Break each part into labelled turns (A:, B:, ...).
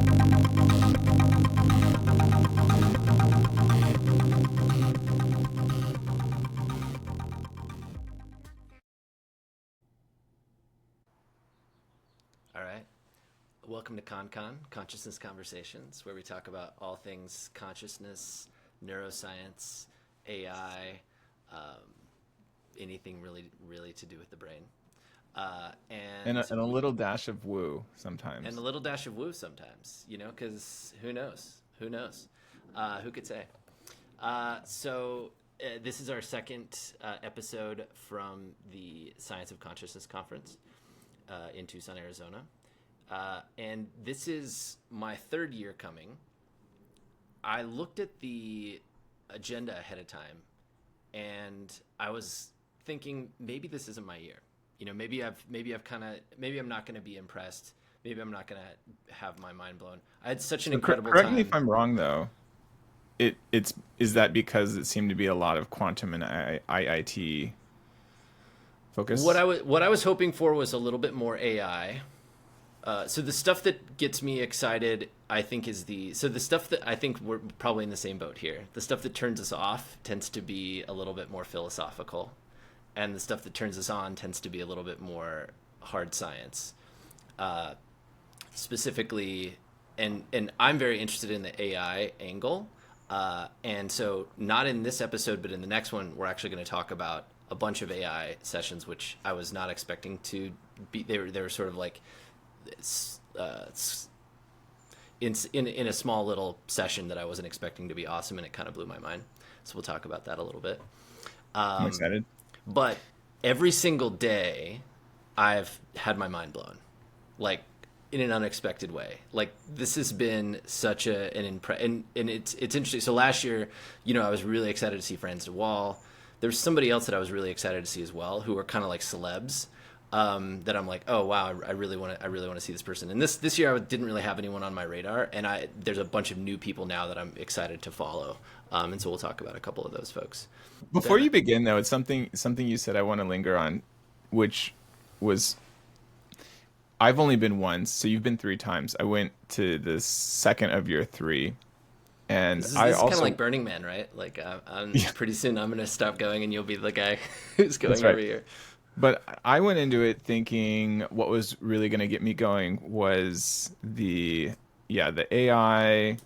A: All right. Welcome to ConCon, Consciousness Conversations, where we talk about all things consciousness, neuroscience, AI, anything really to do with the brain.
B: And a little dash of woo sometimes.
A: And a little dash of woo sometimes, because who knows? Who could say? So this is our second episode from the Science of Consciousness Conference in Tucson, Arizona. And this is my third year coming. I looked at the agenda ahead of time, and I was thinking maybe this isn't my year. Maybe I'm not going to be impressed. Maybe I'm not going to have my mind blown. I had such an incredible time.
B: Correct me if I'm wrong, though. Is that because it seemed to be a lot of quantum and IIT focus?
A: What I was hoping for was a little bit more AI. So the stuff that gets me excited, I think, is the stuff that I think we're probably in the same boat here. The stuff that turns us off tends to be a little bit more philosophical, and the stuff that turns us on tends to be a little bit more hard science. Specifically, and I'm very interested in the AI angle. And so not in this episode, but in the next one, we're actually going to talk about a bunch of AI sessions, which I was not expecting to be. They were sort of like in a small little session that I wasn't expecting to be awesome, and it kind of blew my mind. So we'll talk about that a little bit.
B: I'm excited.
A: But every single day, I've had my mind blown, like in an unexpected way. Like this has been such and it's interesting. So last year, I was really excited to see Franz de Waal. There's somebody else that I was really excited to see as well, who are kind of like celebs. That I'm like, oh wow, I really want to see this person. And this year I didn't really have anyone on my radar, and there's a bunch of new people now that I'm excited to follow. And so we'll talk about a couple of those folks.
B: Before you begin, though, it's something you said I want to linger on, which was I've only been once, so you've been 3 times. I went to the second of your 3. And
A: this is kind of like Burning Man, right? Like pretty soon I'm going to stop going and you'll be the guy who's going every year.
B: But I went into it thinking what was really going to get me going was the AI,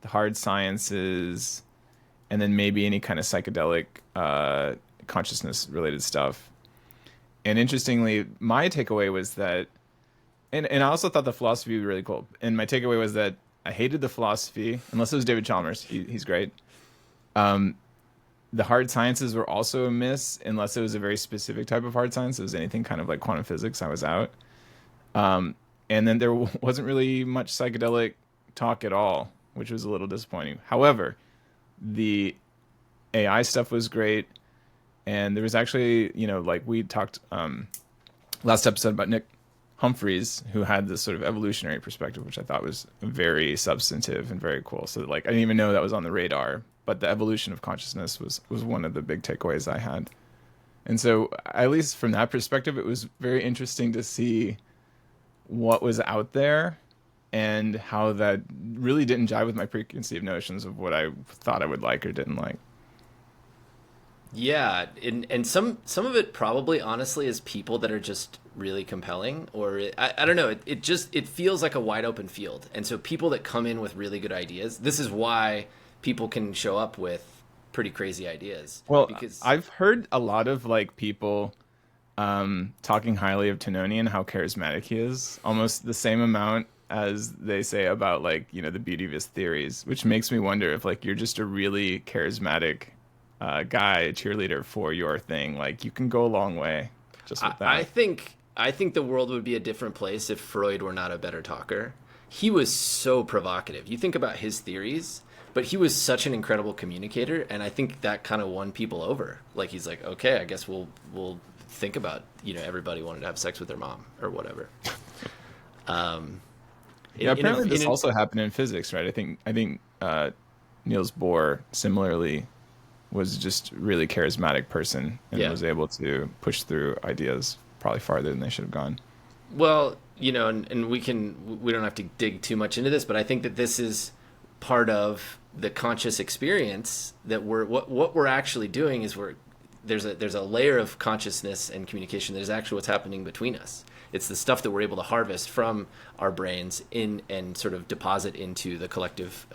B: the hard sciences, and then maybe any kind of psychedelic consciousness related stuff. And interestingly, my takeaway was that, and I also thought the philosophy was really cool. And my takeaway was that I hated the philosophy, unless it was David Chalmers. He's great. The hard sciences were also a miss, unless it was a very specific type of hard science. It was anything kind of like quantum physics, I was out. And then there wasn't really much psychedelic talk at all, which was a little disappointing. However, the AI stuff was great. And there was actually, like we talked last episode about Nick Humphreys, who had this sort of evolutionary perspective, which I thought was very substantive and very cool. So like, I didn't even know that was on the radar. But the evolution of consciousness was one of the big takeaways I had. And so, at least from that perspective, it was very interesting to see what was out there and how that really didn't jive with my preconceived notions of what I thought I would like or didn't like.
A: Yeah, and some of it probably, honestly, is people that are just really compelling, or I don't know. It feels like a wide open field. And so people that come in with really good ideas, this is why people can show up with pretty crazy ideas.
B: Well,
A: because
B: I've heard a lot of like people talking highly of Tononi and how charismatic he is, almost the same amount as they say about like, the beauty of his theories, which makes me wonder if like you're just a really charismatic guy, a cheerleader for your thing. Like you can go a long way just with that.
A: I think the world would be a different place if Freud were not a better talker. He was so provocative. You think about his theories, but he was such an incredible communicator, and I think that kind of won people over. Like he's like, okay, I guess we'll think about everybody wanted to have sex with their mom or whatever.
B: Apparently this also happened in physics, right? I think Niels Bohr similarly was just a really charismatic person and was able to push through ideas probably farther than they should have gone.
A: Well, and we don't have to dig too much into this, but I think that this is part of the conscious experience that what we're actually doing is there's a layer of consciousness and communication that is actually what's happening between us. It's the stuff that we're able to harvest from our brains and sort of deposit into the collective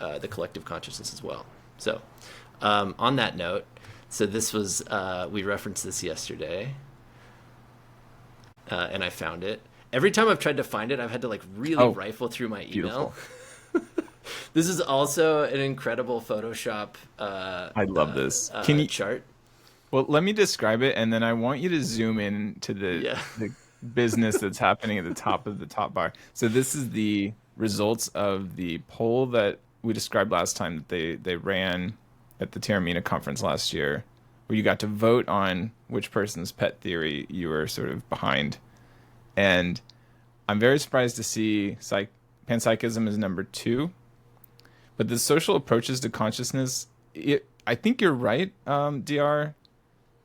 A: consciousness as well. So, on that note, so this was we referenced this yesterday, and I found it. Every time I've tried to find it, I've had to like really rifle through my email.
B: Beautiful.
A: This is also an incredible Photoshop.
B: I love this. Can you
A: chart?
B: Well, let me describe it, and then I want you to zoom in to the business that's happening at the top of the top bar. So this is the results of the poll that we described last time that they ran at the Terramina conference last year, where you got to vote on which person's pet theory you were sort of behind. And I'm very surprised to see panpsychism is number 2. But the social approaches to consciousness, I think you're right, DR,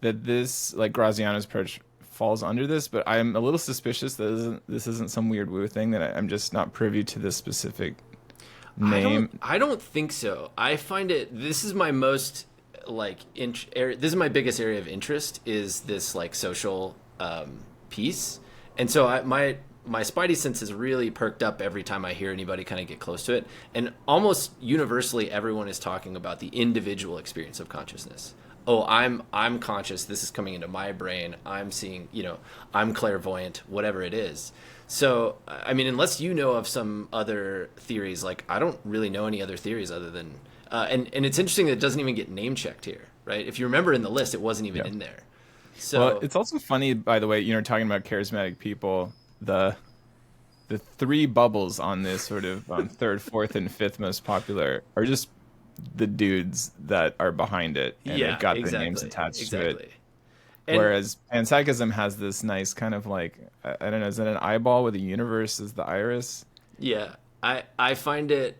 B: that this, like Graziano's approach, falls under this, but I'm a little suspicious that this isn't some weird woo thing, that I'm just not privy to this specific name.
A: I don't think so. I find this is my most this is my biggest area of interest, is this like social piece. And so my spidey sense is really perked up every time I hear anybody kind of get close to it. And almost universally, everyone is talking about the individual experience of consciousness. Oh, I'm conscious. This is coming into my brain. I'm seeing, I'm clairvoyant, whatever it is. So, I mean, unless you know of some other theories, like I don't really know any other theories other than, and it's interesting that it doesn't even get name checked here, right? If you remember in the list, it wasn't even in there. So
B: well, it's also funny, by the way, talking about charismatic people, the 3 bubbles on this sort of 3rd, 4th, and 5th most popular are just the dudes that are behind it, and they've got their names attached to it. And whereas panpsychism has this nice kind of like, I don't know, is that an eyeball with a universe as the iris?
A: Yeah, I find it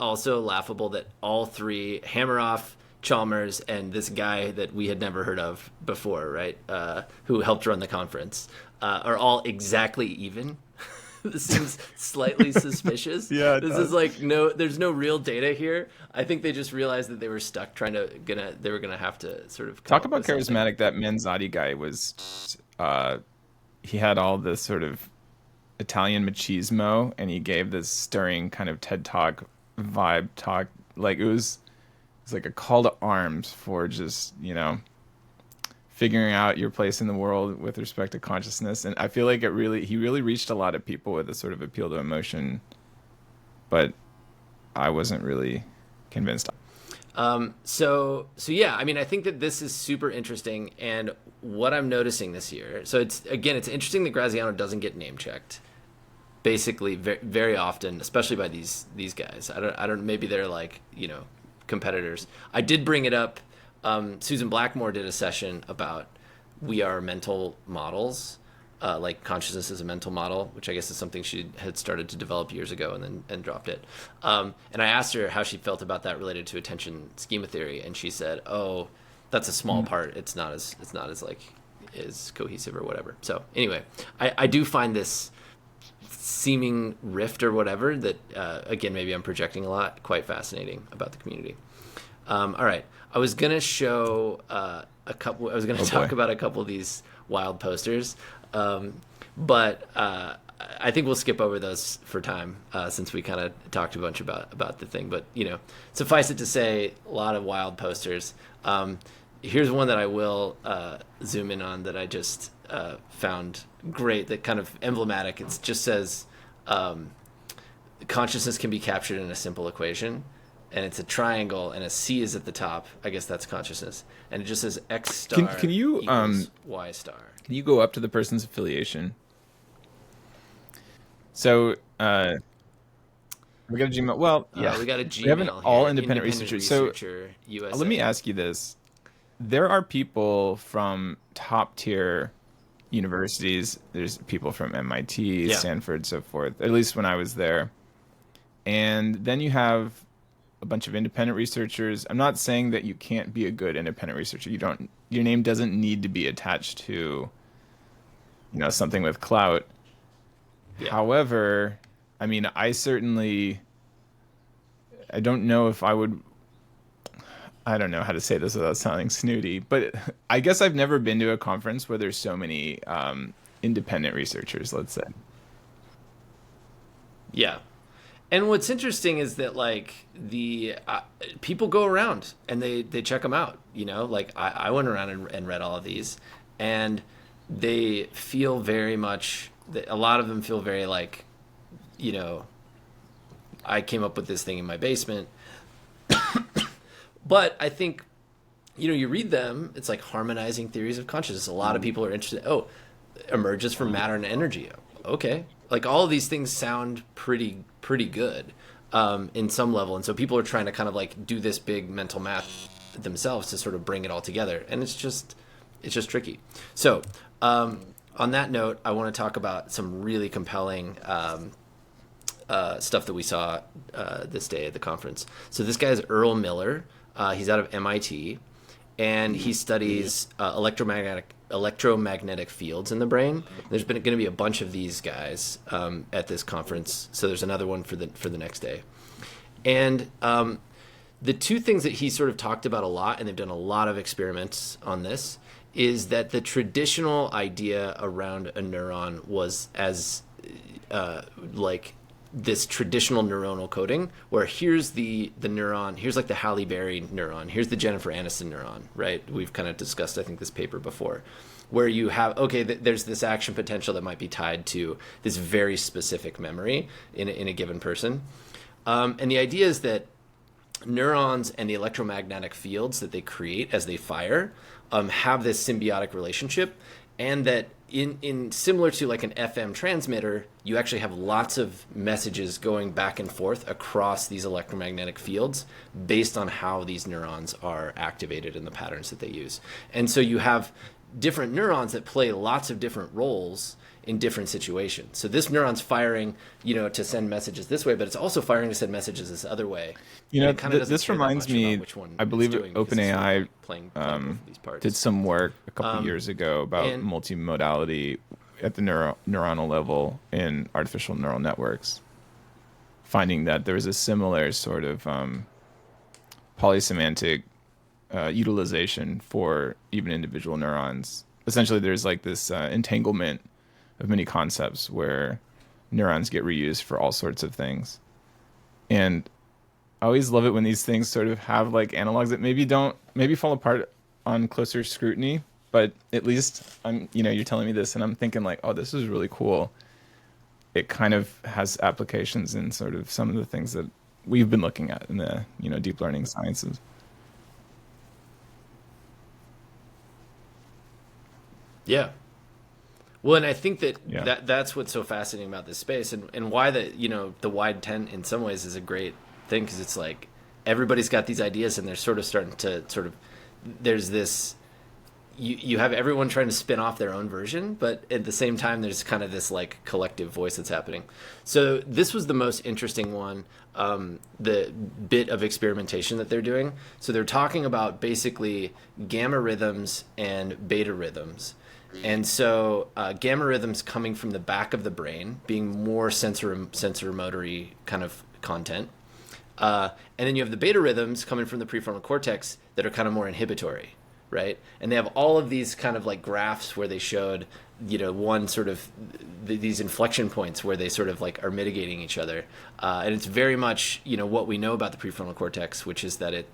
A: also laughable that all 3, Hammeroff, Chalmers, and this guy that we had never heard of before, right, who helped run the conference, are all exactly even. This seems slightly suspicious.
B: Yeah,
A: this is like there's no real data here. I think they just realized that they were stuck they were gonna have to sort of
B: talk about charismatic. That Manzotti guy was, he had all this sort of Italian machismo, and he gave this stirring kind of TED Talk vibe talk. Like it was like a call to arms for just figuring out your place in the world with respect to consciousness. And I feel like he really reached a lot of people with a sort of appeal to emotion, but I wasn't really convinced.
A: So yeah, I mean, I think that this is super interesting, and what I'm noticing this year, so it's interesting that Graziano doesn't get name checked basically very, very often, especially by these guys. I don't maybe they're like, competitors. I did bring it up. Susan Blackmore did a session about we are mental models, like consciousness is a mental model, which I guess is something she had started to develop years ago and dropped it. And I asked her how she felt about that related to attention schema theory, and she said, "Oh, that's a small part. It's not as like is cohesive or whatever." So anyway, I do find this seeming rift or whatever that again, maybe I'm projecting a lot, quite fascinating about the community. All right. I was gonna show a couple. I was gonna talk about a couple of these wild posters, but I think we'll skip over those for time, since we kind of talked a bunch about the thing. But suffice it to say, a lot of wild posters. Here's one that I will zoom in on that I just found great. That kind of emblematic. It just says, "Consciousness can be captured in a simple equation." And it's a triangle, and a C is at the top. I guess that's consciousness, and it just says X star
B: can you
A: equals Y star.
B: Can you go up to the person's affiliation? So we got a Gmail. Well, yeah,
A: we got a Gmail.
B: We have an all independent researcher. So
A: USA.
B: Let me ask you this: there are people from top tier universities. There's people from MIT, Stanford, so forth. At least when I was there, and then you have a bunch of independent researchers. I'm not saying that you can't be a good independent researcher. Your name doesn't need to be attached to, something with clout.
A: Yeah.
B: However, I mean, I don't know if I would, I don't know how to say this without sounding snooty, but I guess I've never been to a conference where there's so many independent researchers, let's say.
A: Yeah. And what's interesting is that like the people go around and they check them out. Like I went around and read all of these, and they feel very much. A lot of them feel very like, you know, I came up with this thing in my basement. But I think, you read them. It's like harmonizing theories of consciousness. A lot of people are interested. Oh, emerges from matter and energy. Okay, like all of these things sound pretty good in some level, and so people are trying to kind of like do this big mental math themselves to sort of bring it all together, and it's just tricky. So on that note, I want to talk about some really compelling stuff that we saw this day at the conference. So this guy is Earl Miller. He's out of MIT, and he studies electromagnetic fields in the brain. There's been going to be a bunch of these guys at this conference, so there's another one for the next day. And the two things that he sort of talked about a lot, and they've done a lot of experiments on this, is that the traditional idea around a neuron was as like this traditional neuronal coding, where here's the neuron, here's like the Halle Berry neuron, here's the Jennifer Aniston neuron, right? We've kind of discussed, I think, this paper before, where you have, okay, there's this action potential that might be tied to this very specific memory in a given person. And the idea is that neurons and the electromagnetic fields that they create as they fire have this symbiotic relationship, and that in similar to like an FM transmitter, you actually have lots of messages going back and forth across these electromagnetic fields based on how these neurons are activated in the patterns that they use. And so you have different neurons that play lots of different roles in different situations. So this neuron's firing, to send messages this way, but it's also firing to send messages this other way.
B: This reminds me, I believe OpenAI did some work a couple years ago about multimodality at the neuronal level in artificial neural networks, finding that there was a similar sort of polysemantic utilization for even individual neurons. Essentially, there's like this entanglement of many concepts where neurons get reused for all sorts of things. And I always love it when these things sort of have like analogs that maybe fall apart on closer scrutiny, but at least you're telling me this and I'm thinking like, oh, this is really cool. It kind of has applications in sort of some of the things that we've been looking at in the, deep learning sciences.
A: Yeah. Well, and I think that's what's so fascinating about this space, and why the wide tent in some ways is a great thing, because it's like everybody's got these ideas and they're sort of starting to there's this, you have everyone trying to spin off their own version, but at the same time there's kind of this like collective voice that's happening. So this was the most interesting one, the bit of experimentation that they're doing. So they're talking about basically gamma rhythms and beta rhythms. And so gamma rhythms coming from the back of the brain, being more sensor motory kind of content. And then you have the beta rhythms coming from the prefrontal cortex that are kind of more inhibitory, right? And they have all of these kind of like graphs where they showed, one sort of these inflection points where they sort of like are mitigating each other. And it's very much, what we know about the prefrontal cortex, which is that it,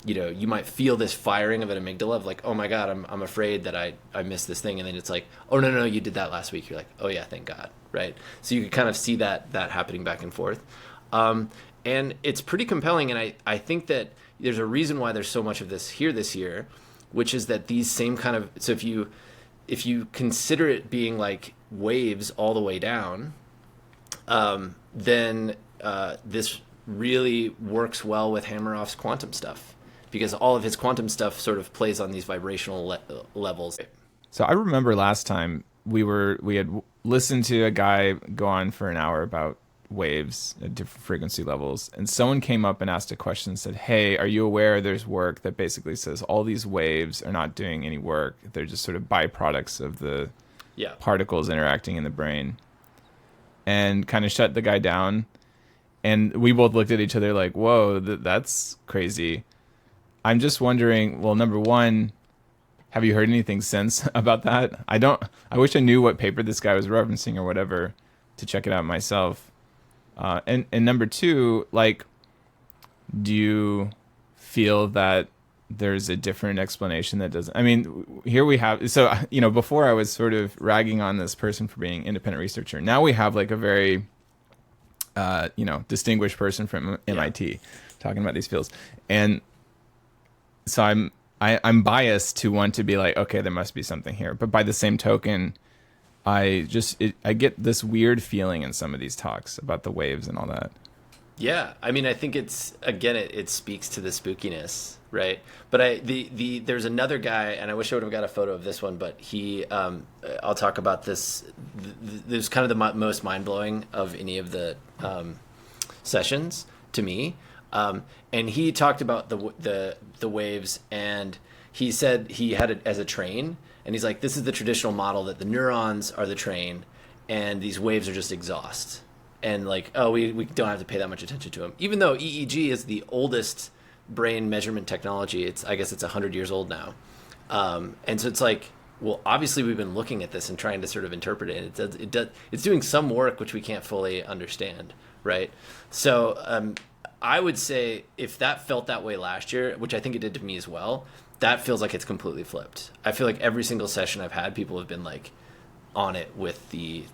A: you might feel this firing of an amygdala of like, oh my God, I'm afraid that I missed this thing. And then it's like, oh, no, you did that last week. You're like, oh yeah, thank God. Right. So you can kind of see that happening back and forth. And it's pretty compelling. And I think that there's a reason why there's so much of this here this year, which is that these same kind of, so if you consider it being like waves all the way down, then this really works well with Hameroff's quantum stuff, because all of his quantum stuff sort of plays on these vibrational levels.
B: So I remember last time we had listened to a guy go on for an hour about waves at different frequency levels, and someone came up and asked a question and said, hey, are you aware there's work that basically says all these waves are not doing any work, they're just sort of byproducts of the particles interacting in the brain? and kind of shut the guy down. And we both looked at each other like, whoa, that's crazy. I'm just wondering, well, number one, have you heard anything since about that? I wish I knew what paper this guy was referencing or whatever to check it out myself. And number two, like, do you feel that there's a different explanation that doesn't? I mean, here we have, so, before I was sort of ragging on this person for being independent researcher. Now we have like a very, distinguished person from MIT talking about these fields. And so I'm biased to want to be like, okay, there must be something here. But by the same token, I get this weird feeling in some of these talks about the waves and all that.
A: Yeah, I mean, I think it's, again, it speaks to the spookiness, right? But there's another guy, and I wish I would have got a photo of this one, but he, I'll talk about this. This is kind of the most mind-blowing of any of the sessions to me. And he talked about the waves, and he said he had it as a train, and he's like, this is the traditional model that the neurons are the train, and these waves are just exhaust. And like, oh, we don't have to pay that much attention to them. Even though EEG is the oldest brain measurement technology, I guess it's 100 years old now. And so it's like, well, obviously we've been looking at this and trying to sort of interpret it. It's doing some work which we can't fully understand, right? So I would say if that felt that way last year, which I think it did to me as well, that feels like it's completely flipped. I feel like every single session I've had, people have been like on it with the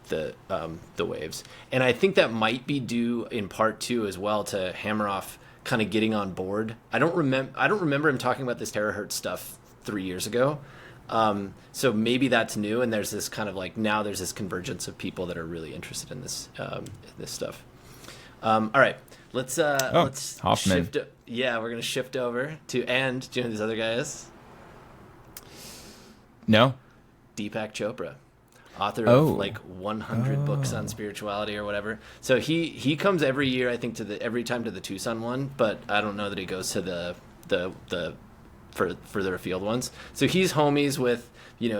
A: waves, and I think that might be due in part too as well to Hammeroff kind of getting on board. I don't remember him talking about this terahertz stuff 3 years ago, so maybe that's new, and there's this kind of like, now there's this convergence of people that are really interested in this stuff. All right, let's
B: Hoffman.
A: shift. Yeah, we're gonna shift over to, and do you know who this other guy is?
B: No.
A: Deepak Chopra, author of like 100 books on spirituality or whatever. So he comes every year, I think, every time to the Tucson one, but I don't know that he goes to the further afield ones. So he's homies with,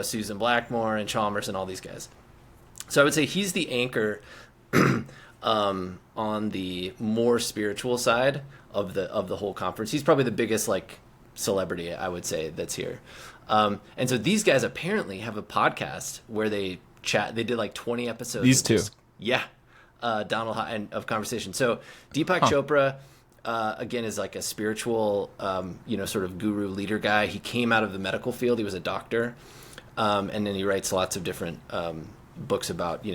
A: Susan Blackmore and Chalmers and all these guys. So I would say he's the anchor on the more spiritual side of the whole conference. He's probably the biggest like celebrity, I would say, that's here. And so these guys apparently have a podcast where they chat. They did like 20 episodes.
B: These two.
A: Donald and of conversation. So Deepak Chopra, again, is like a spiritual, sort of guru leader guy. He came out of the medical field. He was a doctor. And then he writes lots of different books about,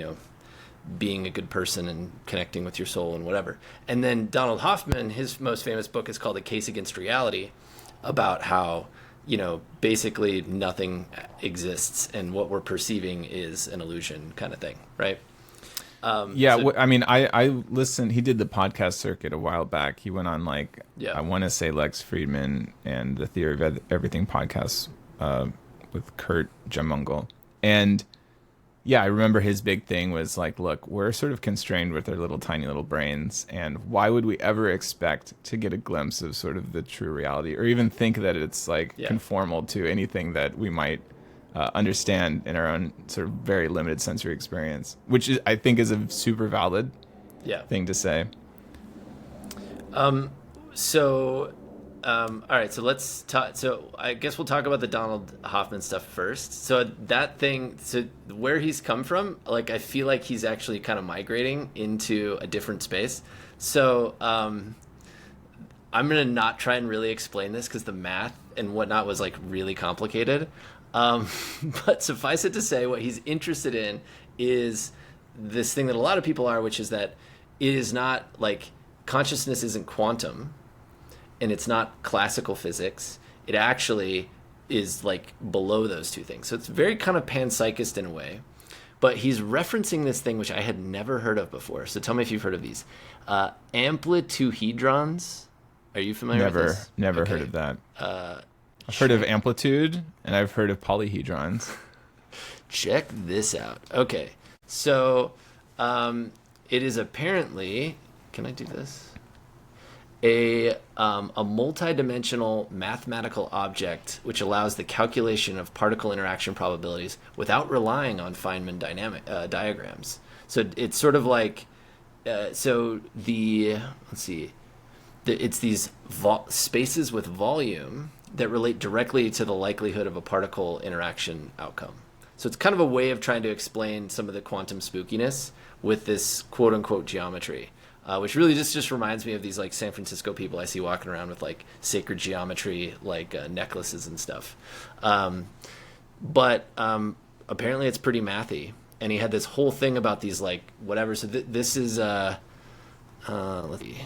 A: being a good person and connecting with your soul and whatever. And then Donald Hoffman, his most famous book is called A Case Against Reality, about how, basically nothing exists and what we're perceiving is an illusion kind of thing, right? I listened. He did the podcast circuit a while back. He went on I want to say Lex Friedman and the Theory of Everything podcast with Kurt Jamungal. And I remember his big thing was like, look, we're sort of constrained with our little tiny little brains, and why would we ever expect to get a glimpse of sort of the true reality, or even think that it's conformal to anything that we might understand in our own sort of very limited sensory experience, which I think is a super valid thing to say. All right, so let's talk. So I guess we'll talk about the Donald Hoffman stuff first. So that thing, so where he's come from, like, I feel like he's actually kind of migrating into a different space. So I'm gonna not try and really explain this because the math and whatnot was like really complicated. But suffice it to say, what he's interested in is this thing that a lot of people are, which is that it is not like consciousness isn't quantum. And it's not classical physics. It actually is like below those two things. So it's very kind of panpsychist in a way. But he's referencing this thing which I had never heard of before. So tell me if you've heard of these. Amplituhedrons. Are you familiar with this?
B: Never heard of that. I've heard of amplitude, and I've heard of polyhedrons.
A: Check this out. Okay. So it is apparently... Can I do this? A multidimensional mathematical object which allows the calculation of particle interaction probabilities without relying on Feynman diagrams. So it's sort of like, so the, let's see, it's these spaces with volume that relate directly to the likelihood of a particle interaction outcome. So it's kind of a way of trying to explain some of the quantum spookiness with this quote unquote geometry, which really just reminds me of these like San Francisco people I see walking around with like sacred geometry, like necklaces and stuff. But apparently it's pretty mathy. And he had this whole thing about these like whatever. So this is, let's see.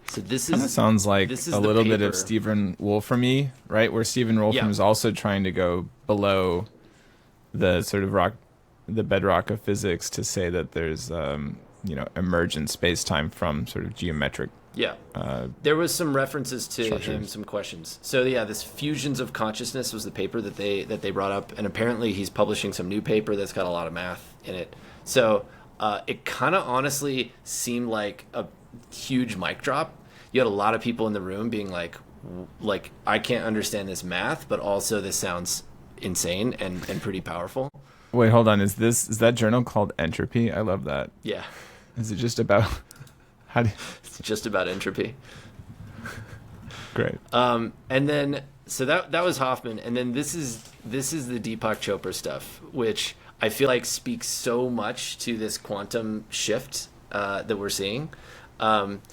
A: So this
B: Kind of
A: is
B: sounds like a little bit of
A: paper.
B: Stephen Wolfram-y, right? Where Stephen Wolfram is also trying to go below the sort of the bedrock of physics to say that there's, emergent space-time from sort of geometric.
A: Yeah. There was some references to
B: structures.
A: him, some questions. So yeah, this Fusions of Consciousness was the paper that they brought up, and apparently he's publishing some new paper that's got a lot of math in it. So it kind of honestly seemed like a huge mic drop. You had a lot of people in the room being like I can't understand this math, but also this sounds insane and pretty powerful.
B: Wait, hold on. Is that journal called Entropy? I love that.
A: Yeah.
B: Is it just about
A: It's just about entropy.
B: Great.
A: And then so that was Hoffman, and then this is the Deepak Chopra stuff, which I feel like speaks so much to this quantum shift that we're seeing. This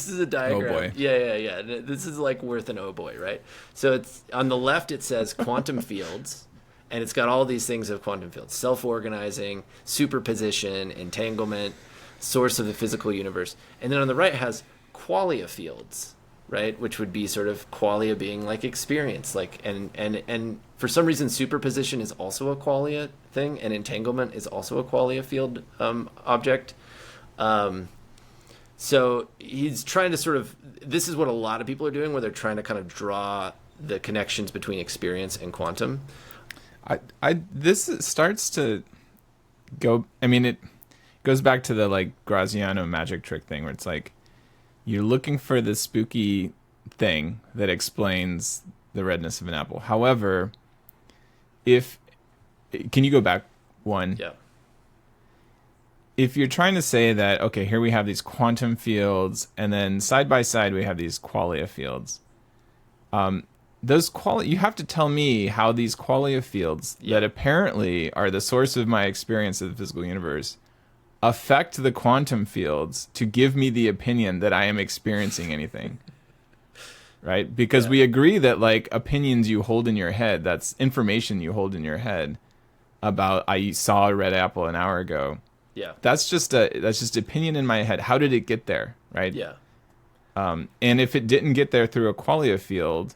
A: is a diagram.
B: Oh boy.
A: Yeah. This is like worth an oh boy, right? So it's on the left. It says quantum fields, and it's got all these things of quantum fields: self-organizing, superposition, entanglement, source of the physical universe. And then on the right it has qualia fields, right? Which would be sort of qualia being like experience, like and for some reason superposition is also a qualia thing, and entanglement is also a qualia field object. So he's trying to sort of, this is what a lot of people are doing, where they're trying to kind of draw the connections between experience and quantum.
B: This starts to go. I mean, it goes back to the like Graziano magic trick thing, where it's like you're looking for the spooky thing that explains the redness of an apple. However, can you go back one?
A: Yeah.
B: If you're trying to say that, okay, here we have these quantum fields, and then side by side we have these qualia fields. You have to tell me how these qualia fields that apparently are the source of my experience of the physical universe affect the quantum fields to give me the opinion that I am experiencing anything. Right? Because we agree that like opinions you hold in your head, that's information you hold in your head about I saw a red apple an hour ago.
A: Yeah.
B: That's just opinion in my head. How did it get there? Right?
A: Yeah.
B: And if it didn't get there through a qualia field,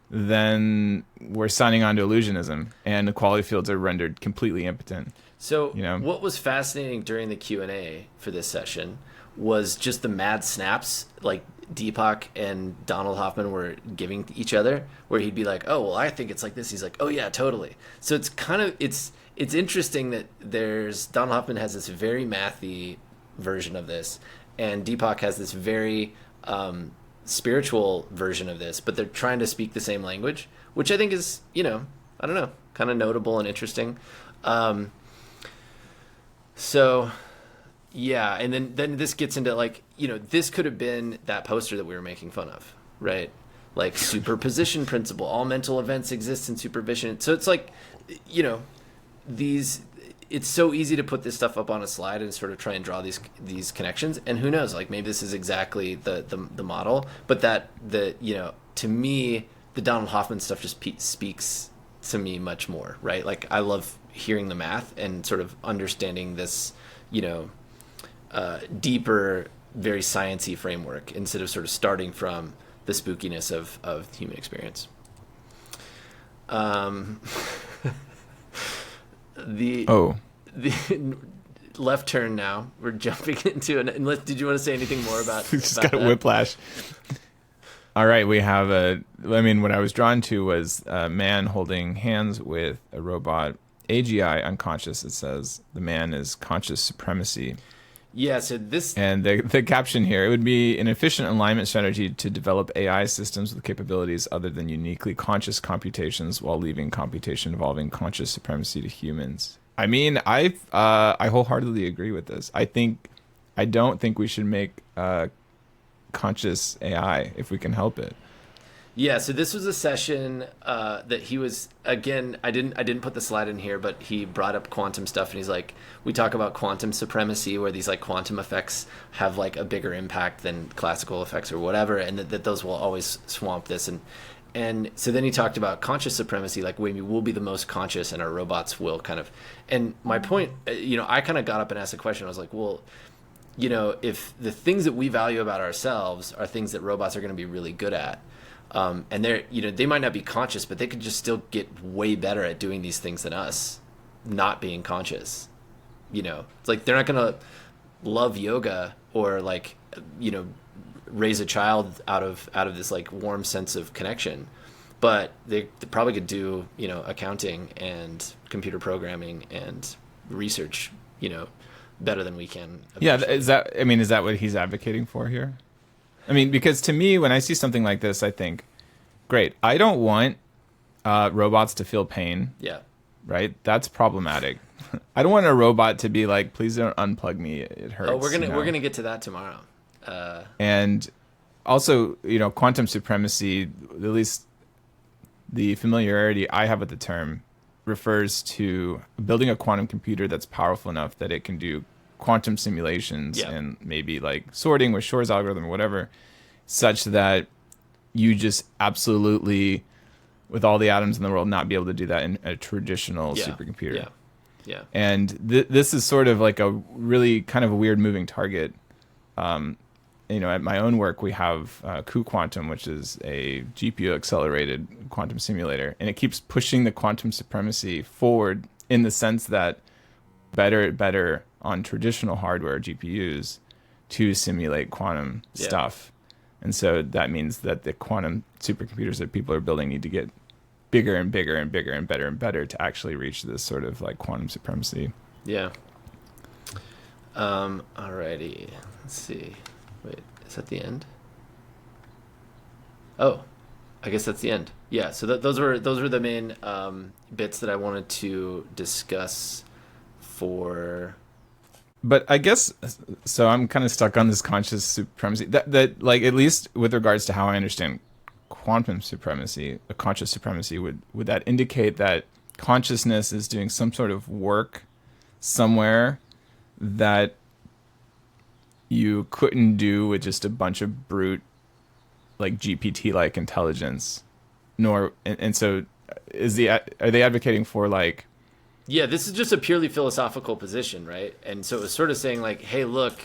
B: then we're signing on to illusionism, and the qualia fields are rendered completely impotent.
A: So what was fascinating during the Q&A for this session was just the mad snaps like Deepak and Donald Hoffman were giving each other, where he'd be like, oh, well, I think it's like this. He's like, oh, yeah, totally. So it's kind of, it's interesting that Donald Hoffman has this very mathy version of this, and Deepak has this very spiritual version of this, but they're trying to speak the same language, which I think is, I don't know, kind of notable and interesting. So yeah, and then this gets into like, this could have been that poster that we were making fun of, right? Like superposition principle, all mental events exist in supervision. So it's like, it's so easy to put this stuff up on a slide and sort of try and draw these connections, and who knows, like maybe this is exactly the model, but to me the Donald Hoffman stuff just speaks to me much more, right? Like I love hearing the math and sort of understanding this deeper, very sciencey framework instead of sort of starting from the spookiness of human experience. The left turn now. We're jumping into it. Unless, did you want to say anything more about?
B: Just got a whiplash. All right, we have what I was drawn to was a man holding hands with a robot, AGI, unconscious. It says the man is conscious supremacy.
A: Yeah, so this
B: And the caption here, it would be an efficient alignment strategy to develop AI systems with capabilities other than uniquely conscious computations while leaving computation involving conscious supremacy to humans. I mean, I wholeheartedly agree with this. I don't think we should make conscious AI if we can help it.
A: Yeah, so this was a session that he was, again, I didn't put the slide in here, but he brought up quantum stuff, and he's like, we talk about quantum supremacy, where these like quantum effects have like a bigger impact than classical effects or whatever, and that those will always swamp this. And so then he talked about conscious supremacy, like maybe we'll be the most conscious and our robots will kind of, and my point, I kind of got up and asked a question. I was like, well, if the things that we value about ourselves are things that robots are going to be really good at, and they might not be conscious, but they could just still get way better at doing these things than us, not being conscious. It's like they're not gonna love yoga or like, raise a child out of this like warm sense of connection, but they probably could do accounting and computer programming and research better than we can.
B: Eventually. Yeah, is that what he's advocating for here? I mean, because to me, when I see something like this, I think, great. I don't want robots to feel pain.
A: Yeah.
B: Right? That's problematic. I don't want a robot to be like, please don't unplug me. It hurts.
A: Oh, we're gonna get to that tomorrow.
B: And also, quantum supremacy, at least the familiarity I have with the term, refers to building a quantum computer that's powerful enough that it can do quantum simulations and maybe like sorting with Shor's algorithm or whatever, such that you just absolutely, with all the atoms in the world, not be able to do that in a traditional supercomputer.
A: Yeah.
B: And this is sort of like a really kind of a weird moving target. At my own work, we have cuQuantum, which is a GPU accelerated quantum simulator, and it keeps pushing the quantum supremacy forward in the sense that better on traditional hardware GPUs to simulate quantum stuff. And so that means that the quantum supercomputers that people are building need to get bigger and bigger and bigger and better to actually reach this sort of like quantum supremacy.
A: Yeah. Alrighty. Let's see. Wait, is that the end? Oh, I guess that's the end. Yeah. So those were the main bits that I wanted to discuss for.
B: But I guess, so I'm kind of stuck on this conscious supremacy. That like, at least with regards to how I understand quantum supremacy, a conscious supremacy, would that indicate that consciousness is doing some sort of work somewhere that you couldn't do with just a bunch of brute, like GPT-like intelligence? And so are they advocating for like,
A: yeah, this is just a purely philosophical position, right? And so it was sort of saying like, hey, look,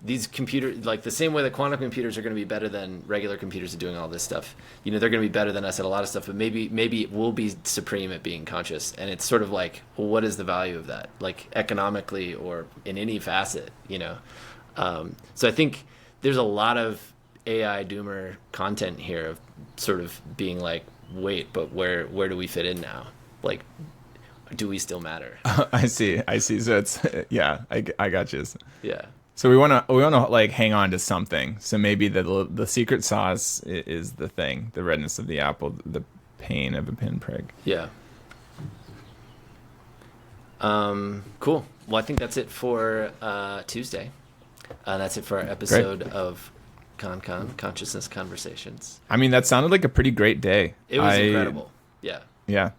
A: these computers, like the same way that quantum computers are going to be better than regular computers at doing all this stuff. They're going to be better than us at a lot of stuff, but maybe it will be supreme at being conscious. And it's sort of like, well, what is the value of that? Like economically or in any facet, So I think there's a lot of AI doomer content here of sort of being like, wait, but where do we fit in now? Like, do we still matter?
B: I see. So it's, I got you.
A: Yeah.
B: So we want to like hang on to something. So maybe the secret sauce is the thing, the redness of the apple, the pain of a pinprick.
A: Yeah. Cool. Well, I think that's it for Tuesday. That's it for our episode of ConCon, Consciousness Conversations.
B: I mean, that sounded like a pretty great day.
A: It was incredible. Yeah.
B: Yeah.